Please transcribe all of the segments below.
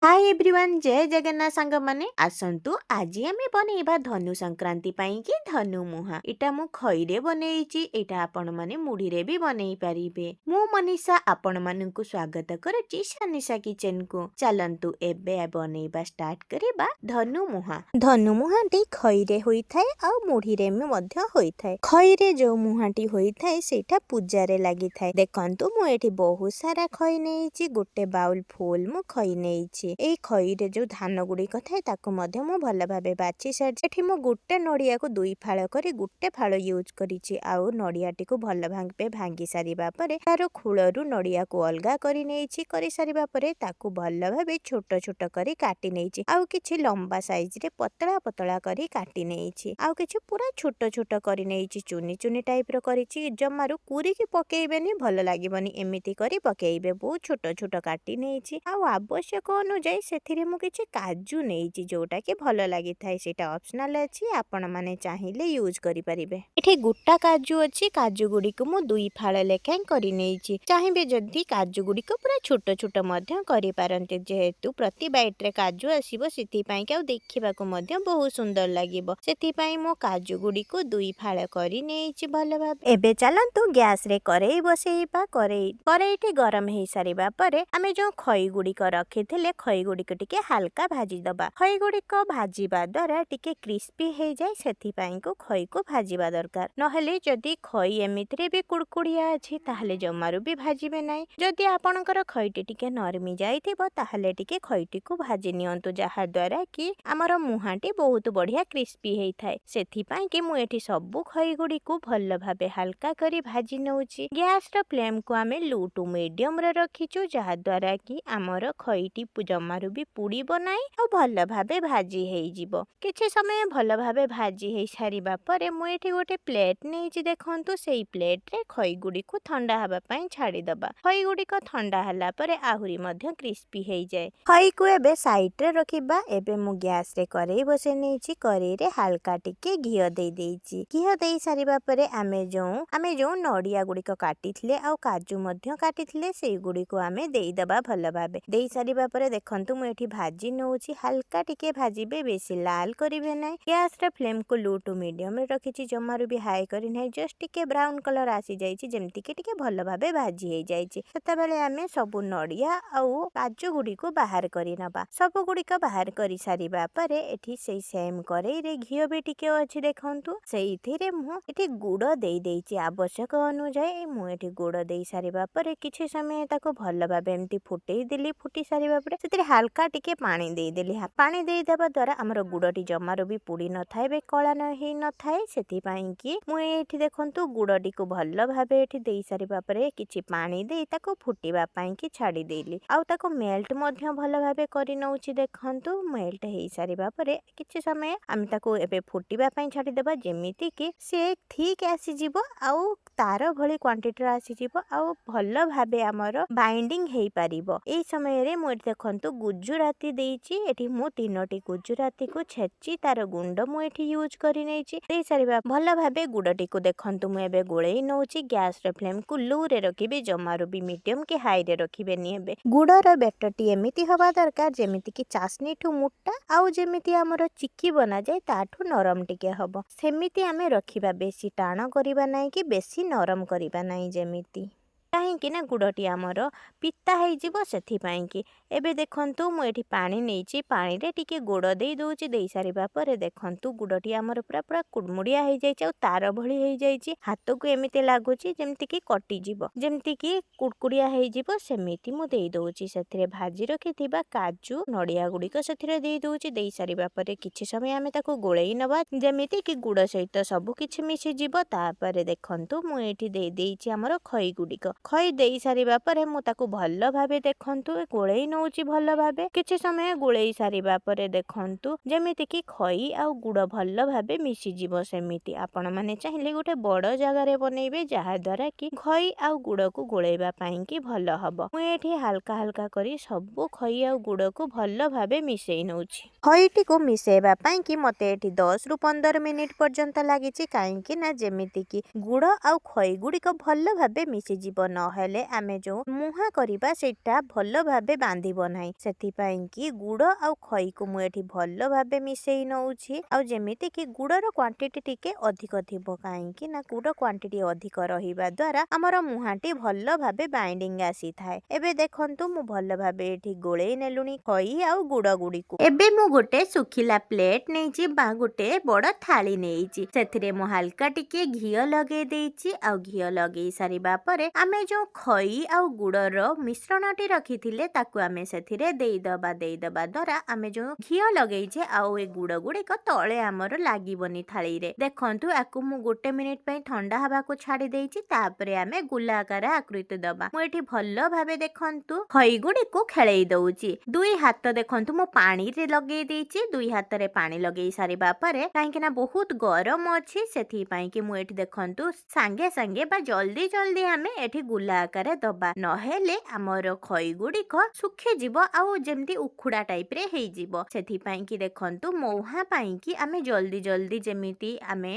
Hi everyone जय जगन्नाथ सांग माने आसंतु आज आमे बनेइबा धनु संक्रांति पाई कि धनु मुहा इटा मु खईरे बनेइची एटा आपण माने मुढी रे भी बनेइ परिबे। मु मनीषा आपण माननकु स्वागत करछि सानिशा किचन को। चलंतु एबे बनेइबा स्टार्ट करिबा धनु मुहा। धनु मुहाटी खईरे होई थाए आ मुढी रे में मध्य होई थाए। खईरे जो मुहाटी होई थाए सेटा पूजा रे लागि थाए। देखंतु मु एठी बहुत सारा खई नेइची गोटे बाउल फुल मु खई नेइची। एई खईरे जो धान गुड़िक थाए ताको मध्य मु भल भाबे बाछि सारी। एठी मु गोटे नड़िया को दुई फाळ करी गोटे फाळ यूज करिछि। आउ नड़ियाटी को भल भाबे भांगी सारिबा परे तारो खूळरू नड़िया को अलगा करी नेइछि। करी सारिबा परे ताको भल भाबे छोट छोट करी काटी नेइछि। आउ किछि लंबा साइज रे पतला पतला करी काटी नेइछि। आउ किछि पूरा छोट छोट करी नेइछि। चुनी चुनी टाइप रो करिछि। जमारू कुरी की पकेइबेनी भल लागिबनी एमिति करी पकेइबे। बहुत छोट छोट काटी नेइछि। आउ आवश्यक अनुଯାयी सेथिरे मु किछि काजू नेइछि जोटा कि भल लागि थाए। सेटा ऑप्शनल अछि आपण माने चाहिले यूज करि परिबे। एठी गुट्टा काजू अछि। काजू गुडी को मु दुई फाळ लेखां करि नेइछि। चाहिबे जदी काजू गुडी को पूरा छोट छोट मध्य करि पारंते। जेहेतु प्रति बाइट रे काजू आसीबो सेति पई के देखिबा को मध्य बहुत सुंदर लागिबो। सेति पई मु काजू गुडी को दुई फाळ करि नेइछि भल भाबे। एबे चलंतु गैस रे करेई बसेइबा। करेईटी गरम हेई सारिबा परे आमे जो खई गुडी को रखिथिले खई गुडी को टिके हल्का भाजी दबा। खई गुडी को भाजीबा द्वारा टिके क्रिस्पी हे जाय सेति पई को खई को भाजीबा दरकार। नहले जदी खई एमितरे भी कुड़कुड़िया अछि ताहले जमारू भी भाजीबे नै। जदी आपनकर खईटी टिके नरमी जाइथिबो ताहले टिके खईटी को भाजी नियंतु जहा द्वारा कि हमर मुहाटी बहुत बढ़िया क्रिस्पी हेई थाए। सेति पई कि मु एठी सब खई गुडी को भल भाबे हल्का करी भाजी नउची। गैस रो फ्लेम को आमे लो टू मीडियम रे रखिचु जहा द्वारा कि हमर खईटी जमारू भी पुड़ीबो नाही आ भल भाबे भाजी हेई जिवो। किछि समय भल भाबे भाजी हेई सारिबा परे मु एठी गोटे प्लेट नेइछि। देखंतु सेई प्लेट रे खई गुडी को ठंडा हबा पई छाडी दबा। खई गुडी को ठंडा हला परे आहुरी मध्य क्रिस्पी हेई जाय। खई को एबे साइड रे रखिबा। एबे मु गैस रे करेई बसे नेइछि। करेई रे हल्का टिके घियो देई देइछि। घियो देई सारिबा परे आमे जो नड़िया गुडी को काटिथिले आ काजू मध्य काटिथिले सेई गुडी को आमे देई दबा भल भाबे। देई सारिबा परे देखंतु मु एठी भाजी नउची। हल्का टिके भाजीबे बेसी लाल करिवे नै। गैस रे फ्लेम को लो टू मीडियम रे रखिछि। जमारू भी हाई करि नै। जस्ट टिके ब्राउन कलर आसी जाइछि जेमति के टिके भल भाबे भाजी हेई जाइछि। सेता बेले आमे सब नड़िया आ काजू गुडी को बाहर करि नबा। सब गुडी को बाहर करि सारिबा परे एठी सेई सेम करेई रे घियो भी टिके अछि। देखंतु सेइथिरे मु एठी गुड़ देई देइछि आवश्यक अनुଯାयी। मु एठी गुड़ देई सारिबा परे किछि समय ताको भल भाबे एमति फुटेई देली। फुटी सारिबा परे सेतिरे हल्का टिके पानी देई देली। पानी देई देबा द्वारा हमर गुड़टी जमारो भी पुड़ी न थाए बे कळा न हेई न थाए। सेति पई कि मु एठी देखंतु गुड़टी को भल भाबे एठी देई सारिबा परे किछि पानी देई ताको फुटीबा पई कि छाडी देली। आउ ताको मेल्ट मध्य भल भाबे करि नउची। देखंतु मेल्ट हेई सारिबा परे किछि समय हम ताको एबे फुटीबा पई छाडी देबा जेमिति कि से ठीक आसी जिवो आउ तार भली क्वांटिटी आसी जिवो आउ भल भाबे हमर बाइंडिंग हेई पारिबो। एई समय रे मु देखंतु गुजुराती देइछि। एठी मु 3टी गुजुराती को छेची तार गुंड मु एठी यूज करि नेइछि। देई सारिबा भल भाबे गुडटी को देखंतु मु एबे गोळेई नउछि। गैस रे फ्लेम को लो रे रखिबे। जमारू भी मीडियम के हाई रे रखिबे नि। एबे गुडर बेटरटी एमिति हवा दरकार जेमिति कि चासनी ठु मुट्टा आउ जेमिति हमर चिक्की बना जाय ताठु नरम टिके हबो। सेमिति आमे रखिबा। बेसी टाण करिबा नै कि बेसी नरम करिबा नै जेमिति काहेकि ना गुड़टी आमर पिता हेई जिवो सेथि पई कि। एबे देखंतु मु एठी पानी नेइछि। पानी रे टिके गुड़ देई दोछि। देई सारिबा परे देखंतु गुड़टी आमर पूरा कुडमुडिया हेई जाइछि आ तार भली हेई जाइछि। हाथ को एमिते लागुछि जेमति कि कटि जिवो जेमति कि कुडकुडिया हेई जिवो सेमिति मु देई दोछि। सेथिरे भाजी रखिथिबा काजू नड़िया गुडी को सेथिरे देई दोछि। देई सारिबा परे किछि समय आमे ताको गोळेई नबा जेमिति कि गुड़ सहित सब किछि मिसि जिवो। तापरे देखंतु मु एठी देई देइछि हमर खई गुडी को। खई देई सारिबा परे मु ताको भल भाबे देखंतु गोळेई नउची भल भाबे। किछि समय गोळेई सारिबा परे देखंतु जेमिति कि खई आ गुड़ भल भाबे मिसि जिवो। सेमिति आपण माने चाहिले गोटे बड़ जगह रे बनेइबे जहा द्वारा कि खई आ गुड़ को गोळेइबा पई कि भल हबो। मु एठी हल्का हल्का करी सब खई आ गुड़ को भल भाबे मिसेई नउची। खईटी को मिसेइबा पई कि मते एठी 10 रु 15 मिनिट पर्यंत लागिछि। काहेकि ना जेमिति कि गुड़ आ खई गुडी को भल भाबे मिसि जिवो ନହେଲେ ଆମେ ଯୋଉ ମୁହାଁ କରିବା ସେଇଟା ଭଲ ଭାବେ ବାନ୍ଧିବ ନାହିଁ। ସେଥିପାଇଁ କି ଗୁଡ଼ ଆଉ ଖଇକୁ ମୁଁ ଏଠି ଭଲ ଭାବେ ମିଶେଇ ନଉଛି। ଆଉ ଯେମିତି କି ଗୁଡ଼ର କ୍ୱାଣ୍ଟିଟି ଟିକେ ଅଧିକ ଥିବ, କାହିଁକି ନା ଗୁଡ଼ କ୍ୱାଣ୍ଟିଟି ଅଧିକ ରହିବା ଦ୍ୱାରା ଆମର ମୁହାଁଟି ଭଲ ଭାବେ ବାଇଣ୍ଡିଙ୍ଗ ଆସିଥାଏ। ଏବେ ଦେଖନ୍ତୁ ମୁଁ ଭଲ ଭାବେ ଏଠି ଗୋଳେଇ ନେଲୁଣି ଖଇ ଆଉ ଗୁଡ଼ ଗୁଡ଼ିକୁ। ଏବେ ମୁଁ ଗୋଟେ ଶୁଖିଲା ପ୍ଲେଟ ନେଇଛି ବା ଗୋଟେ ବଡ଼ ଥାଳି ନେଇଛି। ସେଥିରେ ମୁଁ ହାଲକା ଟିକେ ଘିଅ ଲଗେଇ ଦେଇଛି। ଆଉ ଘିଅ ଲଗେଇ ସାରିବା ପରେ ଆମେ ଯୋଉ ଖଇ ଆଉ ଗୁଡ଼ର ମିଶ୍ରଣଟି ରଖିଥିଲେ ତାକୁ ଆମେ ସେଥିରେ ଦେଇଦବା ଦ୍ୱାରା ଆମେ ଯୋଉ ଘିଅ ଲଗେଇଛେ ଆଉ ଏ ଗୁଡ଼ ଗୁଡ଼ିକ ତଳେ ଆମର ଲାଗିବନି ଥାଳିରେ। ଦେଖନ୍ତୁ ଆକୁ ମୁଁ 1 ମିନିଟ ପାଇଁ ଥଣ୍ଡା ହବାକୁ ଛାଡ଼ି ଦେଇଛି। ତାପରେ ଆମେ ଗୋଲାକାର ଆକୃତି ଦବା। ମୁଁ ଏଠି ଭଲ ଭାବେ ଦେଖନ୍ତୁ ଖଇ ଗୁଡ଼ିକୁ ଖେଳେଇ ଦଉଛି। 2 ହାତ ଦେଖନ୍ତୁ ମୁଁ ପାଣିରେ ଲଗେଇ ଦେଇଛି। 2 ହାତରେ ପାଣି ଲଗେଇ ସାରିବା ପରେ, କାହିଁକି ନା ବହୁତ ଗରମ ଅଛି ସେଥିପାଇଁ କି ମୁଁ ଏଠି ଦେଖନ୍ତୁ ସାଙ୍ଗେ ସାଙ୍ଗେ ବା ଜଲ୍ଦି ଜଲ୍ଦି ଆମେ ଏଠି ଗୋଲା ଆକାରରେ ଦବା, ନହେଲେ ଆମର ଖଇ ଗୁଡ଼ିକ ଶୁଖିଯିବ ଆଉ ଯେମିତି ଉଖୁଡ଼ା ଟାଇପରେ ହେଇଯିବ। ସେଥିପାଇଁ କି ଦେଖନ୍ତୁ ମୁହାଁ ପାଇଁ କି ଆମେ ଜଲ୍ଦି ଜଲ୍ଦି ଯେମିତି ଆମେ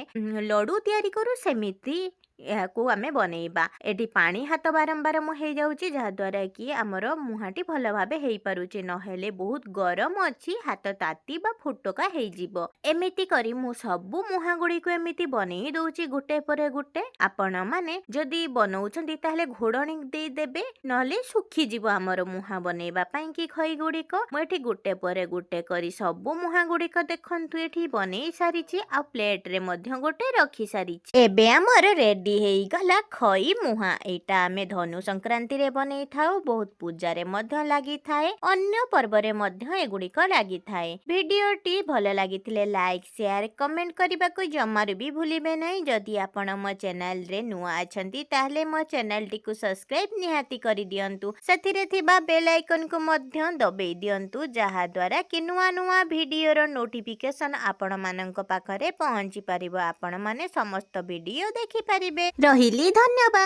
ଲଡୁ ତିଆରି କରୁ ସେମିତି ଏହାକୁ ଆମେ ବନେଇବା। ଏଠି ପାଣି ହାତ ବାରମ୍ବାର ମୁଁ ହେଇଯାଉଛି, ଯାହାଦ୍ୱାରା କି ଆମର ମୁହାଁଟି ଭଲ ଭାବେ ହେଇପାରୁଛି। ନହେଲେ ବହୁତ ଗରମ ଅଛି, ହାତ ତାତି ବା ଫୋଟକା ହେଇଯିବ। ଏମିତି କରି ମୁଁ ସବୁ ମୁହାଁ ଗୁଡ଼ିକୁ ଏମିତି ବନେଇ ଦଉଛି ଗୋଟେ ପରେ ଗୋଟେ। ଆପଣ ମାନେ ଯଦି ବନଉଛନ୍ତି ତାହେଲେ ଘୋଡ଼ଣୀ ଦେଇଦେବେ, ନହେଲେ ଶୁଖିଯିବ ଆମର ମୁହାଁ ବନେଇବା ପାଇଁ କି ଖଇ ଗୁଡ଼ିକ। ମୁଁ ଏଠି ଗୋଟେ ପରେ ଗୋଟେ କରି ସବୁ ମୁହାଁ ଗୁଡ଼ିକ ଦେଖନ୍ତୁ ଏଠି ବନେଇ ସାରିଛି ଆଉ ପ୍ଲେଟରେ ମଧ୍ୟ ଗୋଟେ ରଖି ସାରିଛି। ଏବେ ଆମର ରେଡି ହେଇଗଲା ଖଇ ମୁହାଁ। ଏଇଟା ଆମେ ଧନୁ ସଂକ୍ରାନ୍ତିରେ ବନେଇଥାଉ, ବହୁତ ପୂଜାରେ ମଧ୍ୟ ଲାଗିଥାଏ, ଅନ୍ୟ ପର୍ବରେ ମଧ୍ୟ ଏଗୁଡ଼ିକ ଲାଗିଥାଏ। ଭିଡିଓଟି ଭଲ ଲାଗିଥିଲେ ଲାଇକ୍, ସେୟାର, କମେଣ୍ଟ କରିବାକୁ ଜମାରୁ ବି ଭୁଲିବେ ନାହିଁ। ଯଦି ଆପଣ ମୋ ଚ୍ୟାନେଲରେ ନୂଆ ଅଛନ୍ତି ତାହେଲେ ମୋ ଚ୍ୟାନେଲଟିକୁ ସବସ୍କ୍ରାଇବ ନିହାତି କରିଦିଅନ୍ତୁ। ସେଥିରେ ଥିବା ବେଲ୍ ଆଇକନକୁ ମଧ୍ୟ ଦବେଇ ଦିଅନ୍ତୁ, ଯାହାଦ୍ୱାରା କି ନୂଆ ନୂଆ ଭିଡିଓର ନୋଟିଫିକେସନ ଆପଣମାନଙ୍କ ପାଖରେ ପହଞ୍ଚି ପାରିବ। ଆପଣମାନେ ସମସ୍ତ ଭିଡିଓ ଦେଖିପାରିବେ। ରହିଲି, ଧନ୍ୟବାଦ।